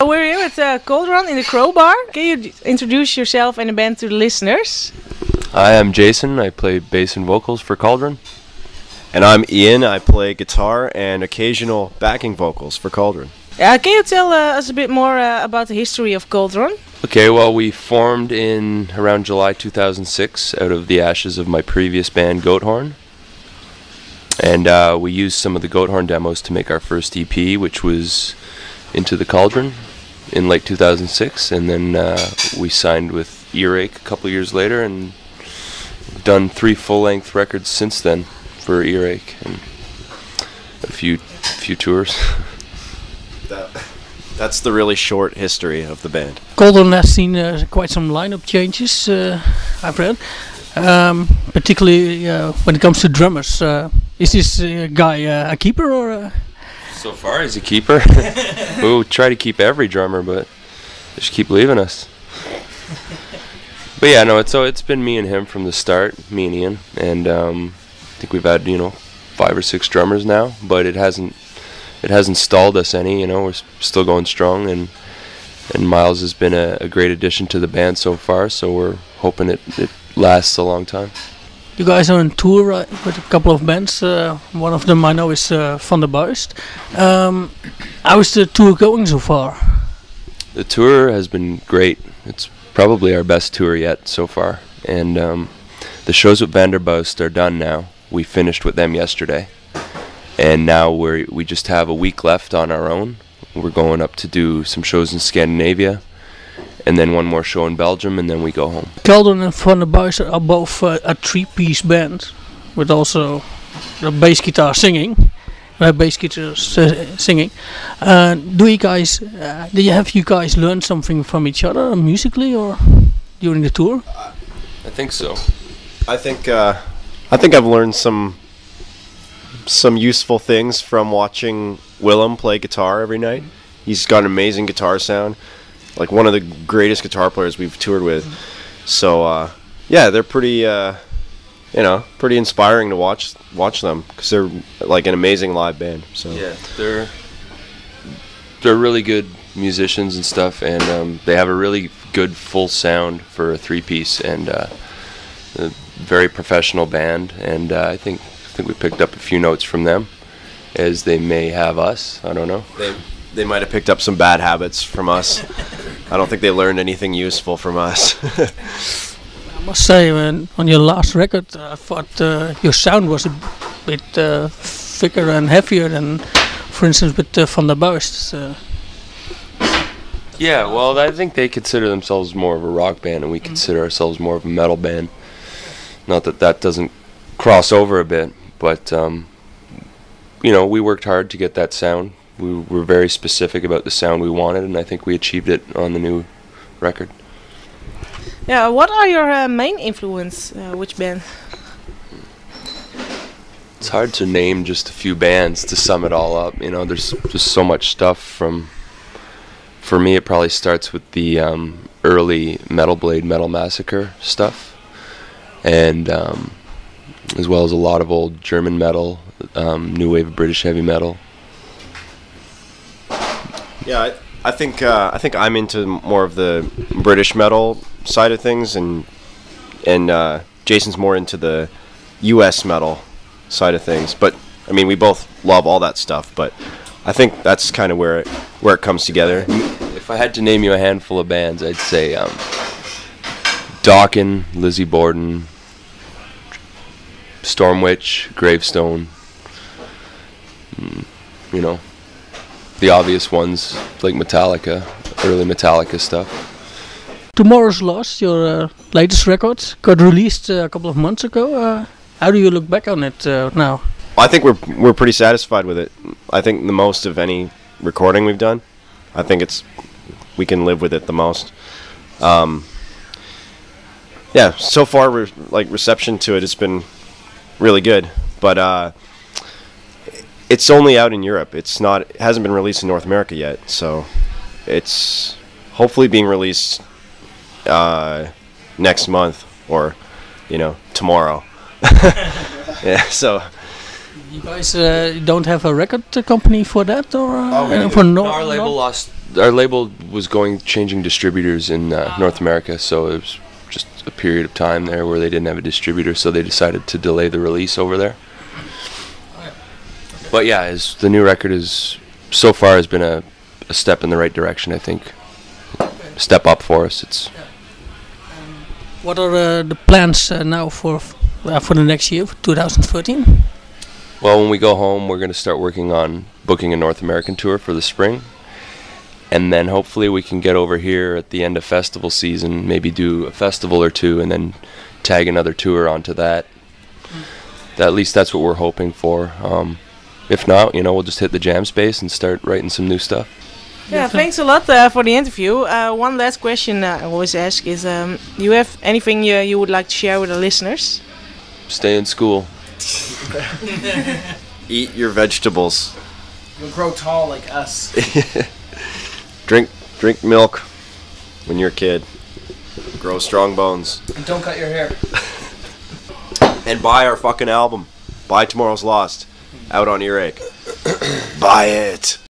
We're here with Cauldron in the Crowbar. Can you introduce yourself and the band to the listeners? Hi, I'm Jason. I play bass and vocals for Cauldron. And I'm Ian. I play guitar and occasional backing vocals for Cauldron. Can you tell us a bit more about the history of Cauldron? Okay, well, we formed in around July 2006 out of the ashes of my previous band, Goathorn. And we used some of the Goathorn demos to make our first EP, which was Into the Cauldron in late 2006. And then we signed with Earache a couple years later, and we've done 3 full-length records since then for Earache and a few tours. That's the really short history of the band. Cauldron has seen quite some lineup changes, I've read. Particularly when it comes to drummers. Is this guy a keeper or? So far, he's a keeper. We'll try to keep every drummer, but they just keep leaving us. But yeah, no, it's been me and him from the start, me and Ian, and I think we've had 5 or 6 drummers now, but it hasn't stalled us any. We're still going strong, and Miles has been a great addition to the band so far. So we're hoping it lasts a long time. You guys are on tour, right, with a couple of bands. One of them I know is Van der Buist. How is the tour going so far? The tour has been great. It's probably our best tour yet so far. And the shows with Van der Buist are done now. We finished with them yesterday. And now we just have a week left on our own. We're going up to do some shows in Scandinavia, and then one more show in Belgium, and then we go home. Cauldron and Van der Buist are both a 3-piece band, with also the bass guitar singing. Bass guitar singing. Do you guys learn something from each other musically or during the tour? I think so. I think I've learned some useful things from watching Willem play guitar every night. He's got an amazing guitar sound, like one of the greatest guitar players we've toured with. So yeah, they're pretty pretty inspiring to watch them, because they're like an amazing live band. So yeah, they're really good musicians and stuff, and they have a really good full sound for a 3-piece, and a very professional band. And I think we picked up a few notes from them, as they may have us. I don't know. They might have picked up some bad habits from us. I don't think they learned anything useful from us. I must say, on your last record, I thought your sound was a bit thicker and heavier than, for instance, with Van der Buist. Yeah, well, I think they consider themselves more of a rock band, and we consider ourselves more of a metal band. Not that doesn't cross over a bit, but we worked hard to get that sound. We were very specific about the sound we wanted, and I think we achieved it on the new record. Yeah, what are your main influence? Which band? It's hard to name just a few bands to sum it all up. There's just so much stuff from. For me, it probably starts with the early Metal Blade, Metal Massacre stuff, and as well as a lot of old German metal, new wave of British heavy metal. Yeah, I think I'm into more of the British metal side of things, and Jason's more into the U.S. metal side of things. But I mean, we both love all that stuff. But I think that's kind of where it comes together. If I had to name you a handful of bands, I'd say Dokken, Lizzie Borden, Stormwitch, Gravestone. The obvious ones like Metallica, early Metallica stuff. Tomorrow's Lost, your latest record, got released a couple of months ago. How do you look back on it now? I think we're pretty satisfied with it. I think the most of any recording we've done. I think we can live with it the most. Yeah, so far reception to it has been really good, but it's only out in Europe. It hasn't been released in North America yet, so it's hopefully being released next month, or tomorrow. Yeah, so You guys don't have a record company for that, or our label lost our label was changing distributors in North America, so it was just a period of time there where they didn't have a distributor, so they decided to delay the release over there. But yeah, the new record so far has been a step in the right direction, I think. Step up for us. What are the plans now for the next year, for 2013? Well, when we go home, we're going to start working on booking a North American tour for the spring. And then hopefully we can get over here at the end of festival season, maybe do a festival or two, and then tag another tour onto that. At least that's what we're hoping for. If not, we'll just hit the jam space and start writing some new stuff. Yeah, thanks a lot for the interview. One last question I always ask is, do you have anything you would like to share with the listeners? Stay in school. Eat your vegetables. You'll grow tall like us. Drink milk when you're a kid. Grow strong bones. And don't cut your hair. And buy our fucking album. Buy Tomorrow's Lost. Out on Earache. Buy it.